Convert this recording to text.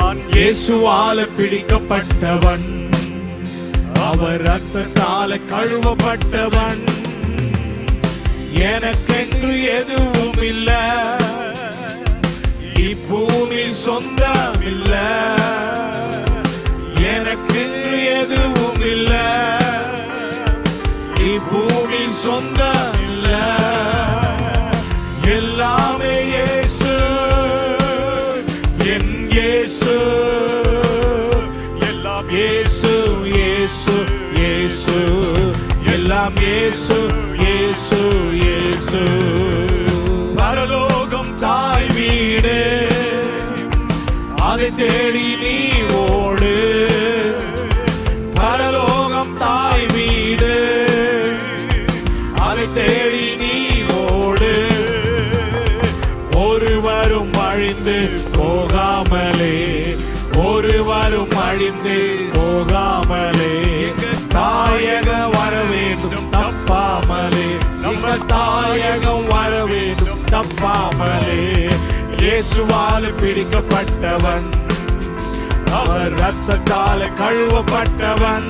நான் இயேசுவால பிடிக்கப்பட்டவன், அவர் ரத்தத்தால கழுவப்பட்டவன். எனக்கென்று எதுவும் இல்ல, இப்பூமி சொந்தம் இல்ல. எனக்கென்று எதுவும் இல்ல, இப்பூமி சொந்தம் இல்ல. எல்லாமே இயேசு, என் இயேசு. எல்லாம் இயேசு, இயேசு, இயேசு. எல்லாம் இயேசு, இயேசு, இயேசு. பரலோகம் தாய் வீடு, அதை தேடி நீ ஓடு. பரலோகம் தாய் வீடு, அதை தேடி நீ ஓடு. ஒருவரும் அழிந்து போகாமலே, ஒருவரும் அழிந்து போகாமலே, தாயகம் வர வேண்டும் தப்பாமலே, நம்ம தாயகம் வர வேண்டும் தப்பாமலே. இயேசுவால பிடிக்கப்பட்டவன், அவர் ரத்தத்தால கழுவப்பட்டவன்.